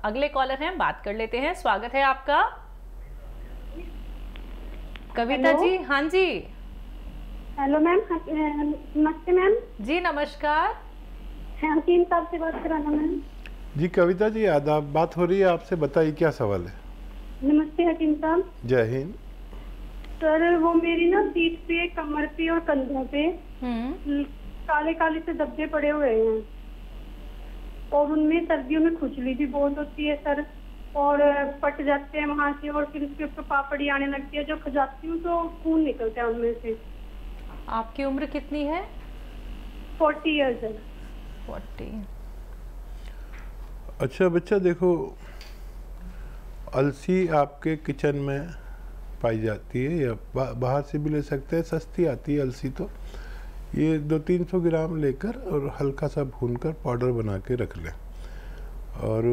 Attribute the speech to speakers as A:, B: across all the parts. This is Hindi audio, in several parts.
A: अगले कॉलर हैं, बात कर लेते हैं। स्वागत है आपका। कविता जी, हाँ जी।
B: हेलो मैम, नमस्ते मैम
A: जी नमस्कार।
B: हकीम साहब से बात कराना मैम।
C: जी कविता जी, आदाब, बात हो रही है आपसे, बताइए क्या सवाल है।
B: नमस्ते हकीम साहब।
C: जय हिंद।
B: सर वो मेरी ना पीठ पे, कमर पे और कंधों पे काले काले से धब्बे पड़े हुए हैं और उनमें सर्दियों में खुजली भी बहुत होती है सर, और पट जाते हैं वहां से और फिर उसके ऊपर पापड़ी आने लगती है। जो खजाती हूँ तो खून निकलता है उनमें से।
A: आपकी उम्र कितनी है?
B: 40 ईयर्स है।
A: 40।
C: अच्छा बच्चा, देखो अलसी आपके किचन में पाई जाती है या बाहर से भी ले सकते हैं, सस्ती आती है अलसी। तो ये 200-300 ग्राम लेकर और हल्का सा भूनकर पाउडर बना के रख लें। और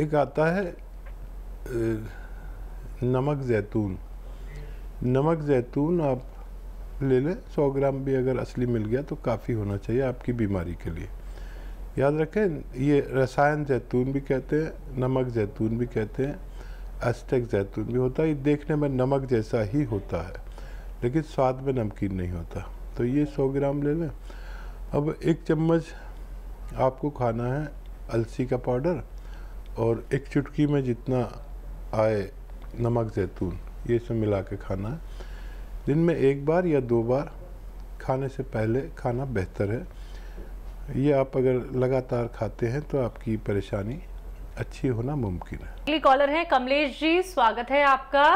C: एक आता है नमक ज़ैतून। नमक ज़ैतून आप ले लें, 100 ग्राम भी अगर असली मिल गया तो काफ़ी होना चाहिए आपकी बीमारी के लिए। याद रखें, ये रसायन जैतून भी कहते हैं, नमक जैतून भी कहते हैं, एस्टेक जैतून भी होता है। ये देखने में नमक जैसा ही होता है लेकिन स्वाद में नमकीन नहीं होता। तो ये 100 ग्राम ले लें। अब 1 चम्मच आपको खाना है अलसी का पाउडर और 1 चुटकी में जितना आए नमक जैतून, ये सब मिला के खाना है। दिन में 1 बार या 2 बार खाने से पहले खाना बेहतर है। ये आप अगर लगातार खाते हैं तो आपकी परेशानी अच्छी होना मुमकिन है।
A: अगली कॉलर हैं कमलेश जी, स्वागत है आपका।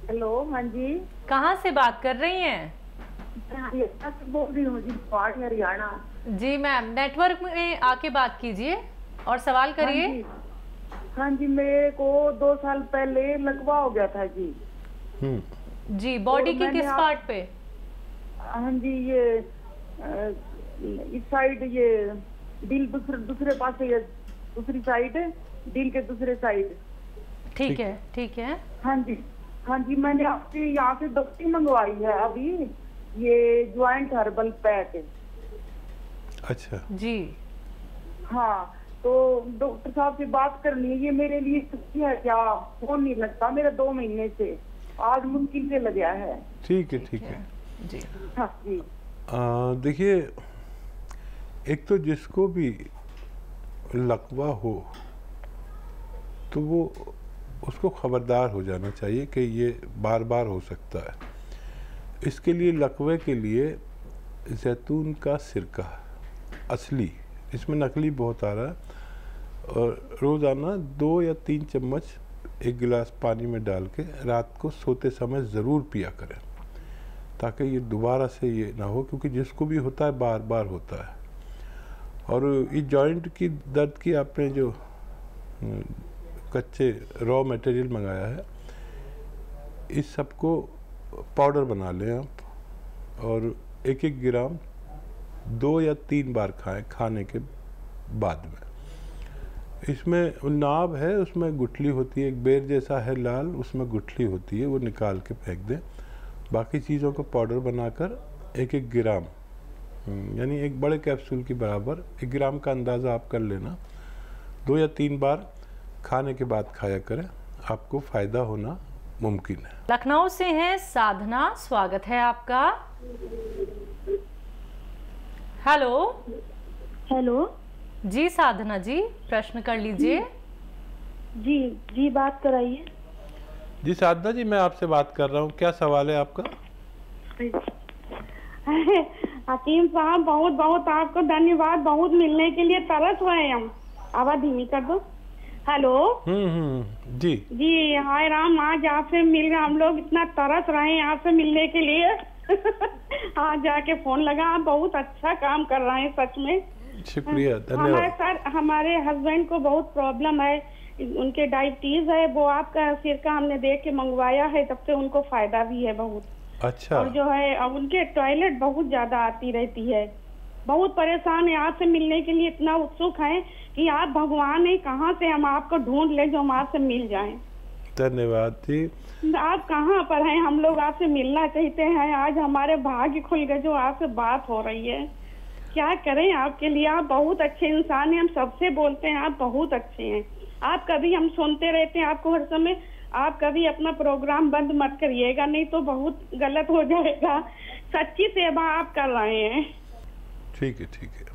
B: हेलो, हाँ जी।
A: कहाँ से बात कर रही हैं?
B: बोल रही हूँ जी, हरियाणा।
A: जी मैम, नेटवर्क में आके बात कीजिए और सवाल करिए।
B: हाँ जी, मेरे को 2 साल पहले लकवा हो गया था जी।
A: जी, बॉडी के किस पार्ट पे?
B: हाँ जी, ये इस साइड, ये दिल दूसरे पास, ये दूसरी साइड, दिल के दूसरे साइड।
A: ठीक है, ठीक है।
B: हाँ जी, हाँ जी, मैंने आपके यहाँ से दवाई मंगवाई है अभी, ये ज्वाइंट हर्बल पैक।
C: अच्छा
A: जी।
B: हाँ, तो डॉक्टर साहब से बात करनी है। ये मेरे लिए सच्ची है क्या? फोन नहीं लगता मेरा 2 महीने से, आज मुमकिन से लगा है।
C: ठीक है, ठीक है
A: जी।
B: हाँ जी।
C: देखिए, एक तो जिसको भी लकवा हो तो वो उसको खबरदार हो जाना चाहिए कि ये बार बार हो सकता है। इसके लिए लकवे के लिए जैतून का सिरका असली, इसमें नकली बहुत आ रहा है, और रोज़ाना 2 या 3 चम्मच 1 गिलास पानी में डाल के रात को सोते समय ज़रूर पिया करें, ताकि ये दोबारा से ये ना हो, क्योंकि जिसको भी होता है बार बार होता है। और ये जॉइंट की दर्द की आपने जो कच्चे रॉ मटेरियल मंगाया है, इस सब को पाउडर बना लें आप और 1-1 ग्राम 2 या 3 बार खाएं खाने के बाद में। इसमें नाभ है, उसमें गुठली होती है, एक बेर जैसा है लाल, उसमें गुठली होती है, वो निकाल के फेंक दें। बाकी चीज़ों को पाउडर बनाकर 1-1 ग्राम, यानी एक बड़े कैप्सूल के बराबर 1 ग्राम का अंदाज़ा आप कर लेना, 2 या 3 बार खाने के बाद खाया करें, आपको फ़ायदा होना मुमकिन है।
A: लखनऊ से हैं साधना, स्वागत है आपका। हेलो।
B: हेलो
A: जी साधना जी, प्रश्न कर लीजिए।
B: जी जी, बात कराइए।
C: जी साधना जी, मैं आपसे बात कर रहा हूँ, क्या सवाल है आपका?
B: हकीम साहब, बहुत बहुत आपको धन्यवाद, बहुत मिलने के लिए तरस रहे हैं हम। आवाज धीमी कर दो। हेलो।
C: जी
B: जी, हाय राम, आज आपसे मिल रहे, हम लोग इतना तरस रहे हैं आपसे मिलने के लिए। आज जाके फोन लगा, आप बहुत अच्छा काम कर रहे हैं, सच में
C: शुक्रिया, धन्यवाद।
B: सर, हमारे हस्बैंड को बहुत प्रॉब्लम है, उनके डायबिटीज है, वो आपका सिरका हमने देख के मंगवाया है, तब से उनको फायदा भी है बहुत।
C: अच्छा।
B: और जो है, अब उनके टॉयलेट बहुत ज्यादा आती रहती है, बहुत परेशान है, आपसे मिलने के लिए इतना उत्सुक है कि आप भगवान है, कहाँ से हम आपको ढूंढ ले जो हम आपसे मिल जाएं।
C: धन्यवाद जी।
B: आप कहाँ पर हैं? हम लोग आपसे मिलना चाहते हैं, आज हमारे भाग्य खुल गए जो आपसे बात हो रही है।
D: क्या करें आपके लिए, आप बहुत अच्छे इंसान हैं, हम सबसे बोलते हैं आप बहुत अच्छे हैं। आप कभी, हम सुनते रहते हैं आपको हर समय, आप कभी अपना प्रोग्राम बंद मत करिएगा, नहीं तो बहुत गलत हो जाएगा। सच्ची सेवा आप कर रहे हैं।
C: ठीक है, ठीक है।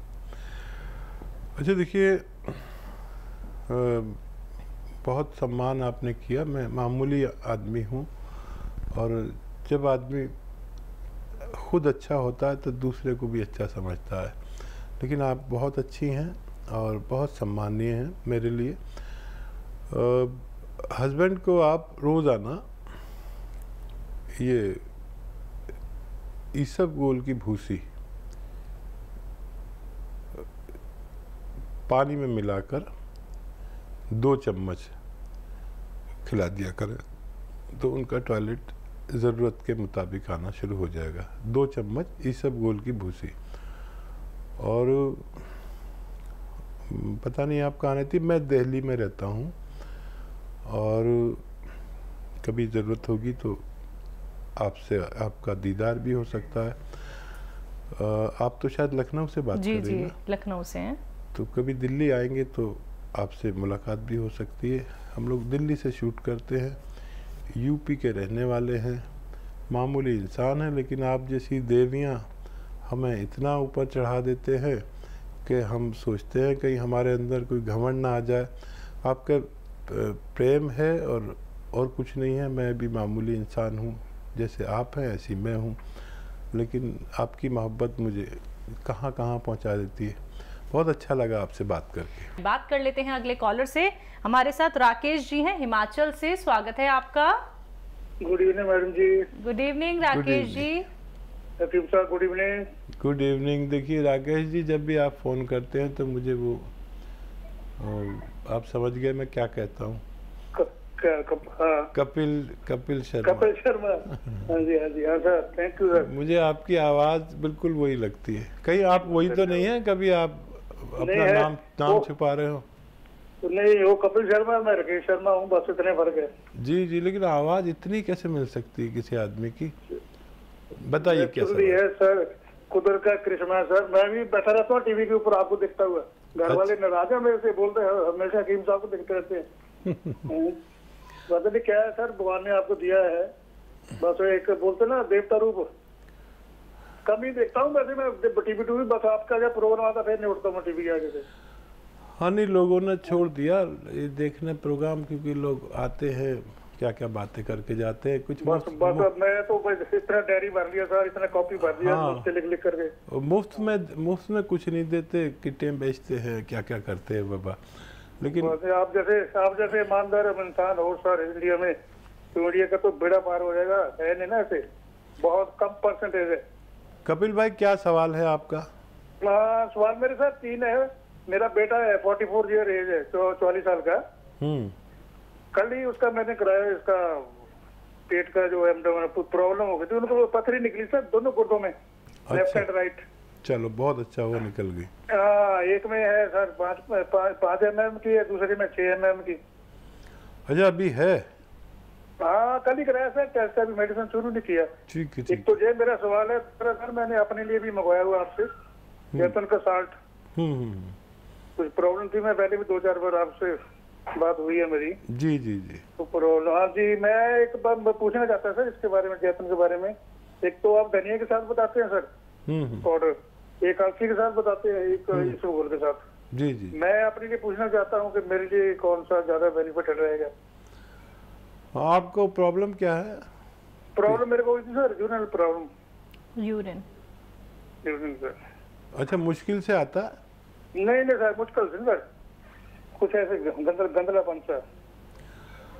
C: अच्छा देखिए, बहुत सम्मान आपने किया। मैं मामूली आदमी हूँ, और जब आदमी खुद अच्छा होता है तो दूसरे को भी अच्छा समझता है। लेकिन आप बहुत अच्छी हैं और बहुत सम्मानीय हैं मेरे लिए। हस्बैंड को आप रोज़ाना ये इसबगोल की भूसी पानी में मिलाकर 2 चम्मच खिला दिया करें, तो उनका टॉयलेट ज़रूरत के मुताबिक आना शुरू हो जाएगा। 2 चम्मच इसबगोल की भूसी। और पता नहीं आप कहाँ रहती, मैं दिल्ली में रहता हूँ, और कभी ज़रूरत होगी तो आपसे आपका दीदार भी हो सकता है। आप तो शायद लखनऊ से बात कर रही हैं?
A: जी, लखनऊ से हैं।
C: तो कभी दिल्ली आएंगे तो आपसे मुलाकात भी हो सकती है। हम लोग दिल्ली से शूट करते हैं, यूपी के रहने वाले हैं, मामूली इंसान हैं, लेकिन आप जैसी देवियाँ हमें इतना ऊपर चढ़ा देते हैं कि हम सोचते हैं कहीं हमारे अंदर कोई घमंड ना आ जाए। आपका प्रेम है और कुछ नहीं है। मैं भी मामूली इंसान हूँ, जैसे आप हैं ऐसी मैं हूँ, लेकिन आपकी मोहब्बत मुझे कहाँ कहाँ पहुँचा देती है। बहुत अच्छा लगा आपसे बात करके।
A: बात कर लेते हैं अगले कॉलर से। हमारे साथ राकेश जी हैं हिमाचल से, स्वागत है आपका।
E: गुड इवनिंग मैडम जी।
A: Good evening Rakesh ji.
E: सतीम साहब गुड इवनिंग।
C: Good evening. देखिए राकेश जी, जब भी आप फ़ोन करते हैं तो मुझे वो आप समझ गए मैं क्या कहता हूँ? कपिल शर्मा।
E: कपिल शर्मा। हाँ जी, हाँ जी, हाँ सर, थैंक यू सर।
C: मुझे आपकी आवाज़ बिल्कुल वही लगती है। कहीं आप वही तो नहीं है? कभी आप अपना नाम छुपा रहे हो?
E: नहीं, वो कपिल शर्मा, मैं राकेश शर्मा हूँ, बस इतने फर्क है।
C: जी जी, लेकिन आवाज़ इतनी कैसे मिल सकती है किसी आदमी की? बताइए क्या
E: है सर, कुदरत का करिश्मा है सर। मैं भी बैठा रहता हूँ टीवी के ऊपर आपको देखता हुआ। घर वाले नाराज है मेरे से, बोलते हैं हमेशा हकीम साहब को देखते रहते हैं। पता नहीं क्या है सर, भगवान ने आपको दिया है, बस एक बोलते ना देवता रूप। कम ही देखता हूँ वैसे मैं टीवी टूवी, बस आपका जब प्रोग्राम आता फिर नहीं उठता हूँ टीवी के आगे से।
C: हाँ नहीं, लोगों ने छोड़ दिया ये देखने प्रोग्राम, क्योंकि लोग आते हैं क्या क्या बातें करके जाते हैं। कुछ
E: बस मैं तो इतना डायरी भर लिया सर, इतना कॉपी भर दिया। हाँ, लिख करके
C: मुफ्त में कुछ नहीं देते, किटें बेचते हैं, क्या क्या करते हैं बाबा। लेकिन
E: आप जैसे ईमानदार इंसान हो सर इंडिया में, तो इंडिया का तो बेड़ा पार हो जाएगा। है नहीं ना, ऐसे बहुत कम परसेंटेज है।
C: कपिल भाई, क्या सवाल है आपका?
E: सवाल मेरे साथ 3 है। मेरा बेटा है, 44 ईयर एज है, 44 साल का। कल ही उसका मैंने कराया, इसका पेट का जो प्रॉब्लम हो गई थी, उनको पथरी निकली सर दोनों गुर्दों में, लेफ्ट एंड राइट।
C: चलो बहुत अच्छा हुआ, निकल गई।
E: एक में है सर 5 mm की है, दूसरे में 6 mm की।
C: अच्छा, अभी है?
E: हाँ, कल ही कराया सर टेस्ट, अभी मेडिसिन शुरू नहीं किया।
C: ठीक है।
E: एक तो ये मेरा सवाल है सर, मैंने अपने लिए भी मंगवाया हुआ आपसे जैतून का साल्ट। कुछ प्रॉब्लम थी, मैं पहले भी 2-4 बार आपसे बात हुई है मेरी। जी जी जी, तो प्रॉब्लम। हाँ जी, मैं एक बार पूछना चाहता सर इसके बारे में, जैतून के बारे में। एक तो आप धनिया के साथ बताते हैं सर पाउडर, एक अलसी के साथ बताते हैं, एक इसबगोल के साथ। जी जी, मैं अपने लिए पूछना चाहता हूँ कि मेरे लिए कौन सा ज्यादा बेनिफिटेड रहेगा?
C: आपको प्रॉब्लम क्या है?
E: प्रॉब्लम मेरे को sir urine problem.
A: Urine
E: sir.
C: अच्छा, मुश्किल से आता है?
E: नहीं सर, मुश्किल से सर, कुछ ऐसे गंदलापन सा।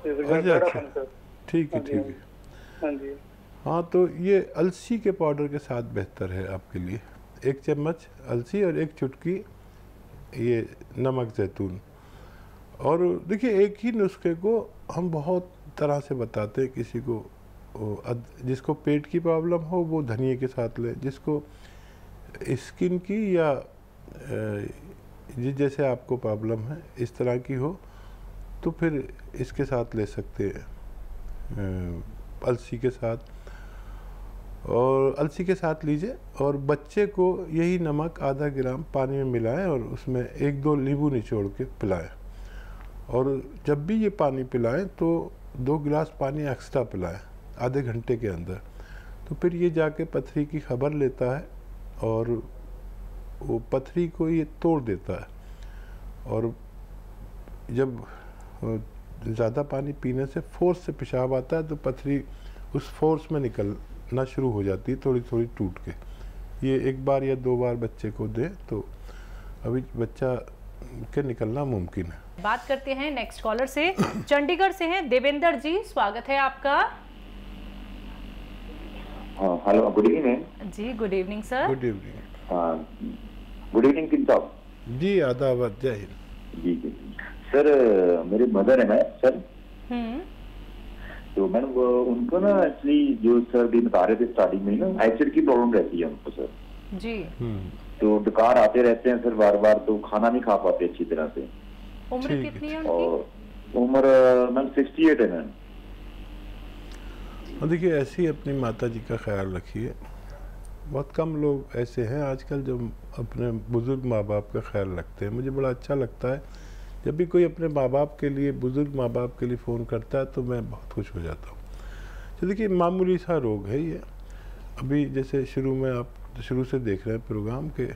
C: अच्छा, ठीक है ठीक है।
E: हाँ जी।
C: हाँ, तो ये अलसी के पाउडर के साथ बेहतर है आपके लिए। 1 चम्मच अलसी और 1 चुटकी ये नमक जैतून। और देखिए, एक ही नुस्खे को हम बहुत तरह से बताते हैं। किसी को जिसको पेट की प्रॉब्लम हो वो धनिए के साथ ले, जिसको स्किन की या जैसे आपको प्रॉब्लम है इस तरह की हो तो फिर इसके साथ ले सकते हैं, अलसी के साथ। और अलसी के साथ लीजिए और बच्चे को यही नमक आधा ग्राम पानी में मिलाएं और उसमें 1-2 नींबू निचोड़ के पिलाएं। और जब भी ये पानी पिलाएं तो 2 गिलास पानी एक्स्ट्रा पिलाएं आधे घंटे के अंदर। तो फिर ये जाके पथरी की खबर लेता है और वो पथरी को ये तोड़ देता है। और जब ज़्यादा पानी पीने से फोर्स से पेशाब आता है तो पथरी उस फोर्स में निकलना शुरू हो जाती है, थोड़ी थोड़ी टूट के। ये 1 बार या 2 बार बच्चे को दे तो अभी बच्चा के निकलना मुमकिन है।
A: बात करते हैं नेक्स्ट कॉलर से। चंडीगढ़ से हैं देवेंद्र जी, स्वागत है आपका।
F: हेलो, गुड इवनिंग
A: जी। Good evening sir.
C: Good evening.
F: Good evening king साहब
C: जी। आदाब, जय हिंद
F: जी। सर मेरे मदर है ना सर, तो मैंने उनको ना एक्चुअली जो सर भी बता रहे थे स्टार्टिंग में ना एसिड की प्रॉब्लम रहती है उनको सर
A: जी।
F: तो डकार आते रहते हैं सर बार बार, तो खाना नहीं खा पाते अच्छी तरह से।
A: उम्र कितनी है उनकी?
F: और उम्र मैम 68 है मैम।
C: और देखिए ऐसी अपनी माता जी का ख्याल रखिए। बहुत कम लोग ऐसे हैं आजकल जो अपने बुज़ुर्ग माँ बाप का ख्याल रखते हैं। मुझे बड़ा अच्छा लगता है जब भी कोई अपने माँ बाप के लिए, बुज़ुर्ग माँ बाप के लिए फ़ोन करता है तो मैं बहुत खुश हो जाता हूँ। तो देखिए मामूली सा रोग है ये। अभी जैसे शुरू में आप शुरू से देख रहे हैं प्रोग्राम के,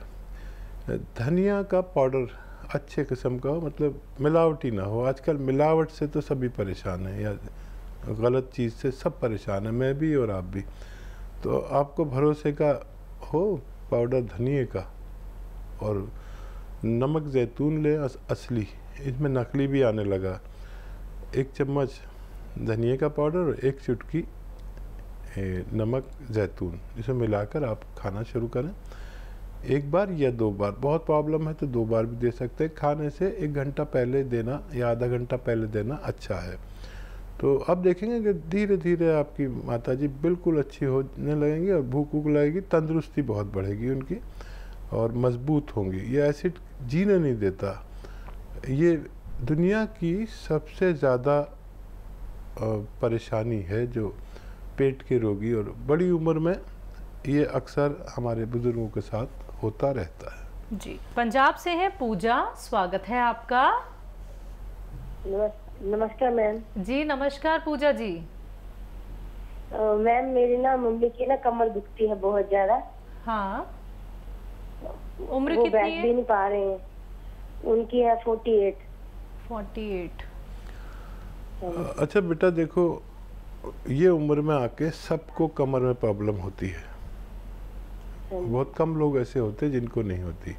C: धनिया का पाउडर अच्छे किस्म का हो, मतलब मिलावटी ना हो। आजकल मिलावट से तो सभी परेशान हैं, या गलत चीज़ से सब परेशान हैं, मैं भी और आप भी। तो आपको भरोसे का हो पाउडर धनिए का, और नमक जैतून ले असली, इसमें नकली भी आने लगा। 1 चम्मच धनिए का पाउडर और 1 चुटकी नमक जैतून, इसे मिलाकर आप खाना शुरू करें। 1 बार या 2 बार, बहुत प्रॉब्लम है तो 2 बार भी दे सकते हैं। खाने से 1 घंटा पहले देना या आधा घंटा पहले देना अच्छा है। तो अब देखेंगे कि धीरे धीरे आपकी माताजी बिल्कुल अच्छी होने लगेंगी और भूख वूख लगेगी, तंदुरुस्ती बहुत बढ़ेगी उनकी और मजबूत होंगी। ये एसिड जीने नहीं देता। ये दुनिया की सबसे ज़्यादा परेशानी है जो पेट के रोगी, और बड़ी उम्र में ये अक्सर हमारे बुजुर्गों के साथ होता रहता है।
A: जी। पंजाब से है पूजा, स्वागत है आपका।
G: नमस्कार मैम। जी
A: नमस्कार पूजा जी।
G: मैम मेरी ना मम्मी की ना कमर दुखती है बहुत ज्यादा।
A: हाँ। उम्र
G: वो
A: कितनी
G: बैठ
A: है?
G: भी नहीं पा रहे हैं। उनकी है 48।
C: अच्छा बेटा देखो, ये उम्र में आके सबको कमर में प्रॉब्लम होती है। बहुत कम लोग ऐसे होते हैं जिनको नहीं होती।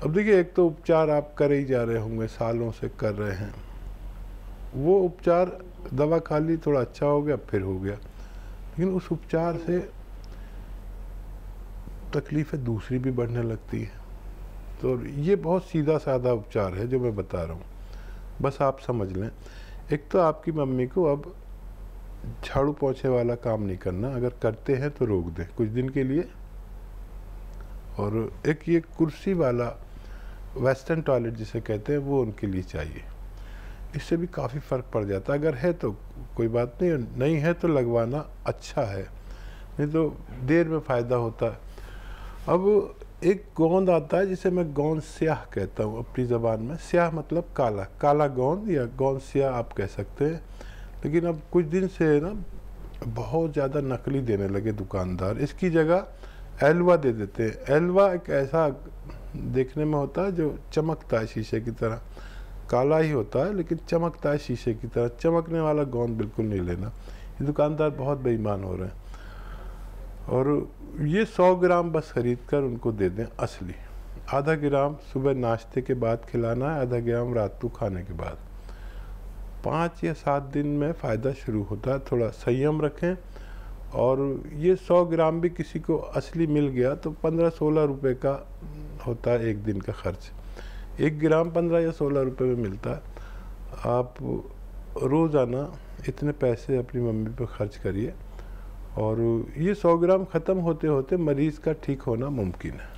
C: अब देखिए एक तो उपचार आप कर ही जा रहे होंगे, सालों से कर रहे हैं। वो उपचार, दवा खा ली, थोड़ा अच्छा हो गया, फिर हो गया, लेकिन उस उपचार से तकलीफें दूसरी भी बढ़ने लगती है। तो ये बहुत सीधा साधा उपचार है जो मैं बता रहा हूँ, बस आप समझ लें। एक तो आपकी मम्मी को अब झाड़ू पोंछे वाला काम नहीं करना, अगर करते हैं तो रोक दें कुछ दिन के लिए। और एक ये कुर्सी वाला वेस्टर्न टॉयलेट जिसे कहते हैं वो उनके लिए चाहिए, इससे भी काफ़ी फ़र्क पड़ जाता है। अगर है तो कोई बात नहीं, नहीं है तो लगवाना अच्छा है, नहीं तो देर में फ़ायदा होता है। अब एक गोंद आता है जिसे मैं गोंद स्याह कहता हूँ अपनी ज़बान में। स्याह मतलब काला, काला गोंद या गोंद स्याह आप कह सकते हैं। लेकिन अब कुछ दिन से ना बहुत ज़्यादा नकली देने लगे दुकानदार, इसकी जगह एलवा दे देते हैं। एलवा एक ऐसा देखने में होता है जो चमकता है शीशे की तरह, काला ही होता है लेकिन चमकता है शीशे की तरह। चमकने वाला गोंद बिल्कुल नहीं लेना, ये दुकानदार बहुत बेईमान हो रहे हैं। और ये 100 ग्राम बस खरीद कर उनको दे दें असली। आधा ग्राम सुबह नाश्ते के बाद खिलाना है, आधा ग्राम रात को खाने के बाद। 5 या 7 दिन में फ़ायदा शुरू होता है। थोड़ा संयम रखें। और ये 100 ग्राम भी किसी को असली मिल गया तो 15-16 रुपये का होता है एक दिन का खर्च। 1 ग्राम 15 या 16 रुपये में मिलता है। आप रोज़ाना इतने पैसे अपनी मम्मी पर खर्च करिए और ये 100 ग्राम ख़त्म होते होते मरीज़ का ठीक होना मुमकिन है।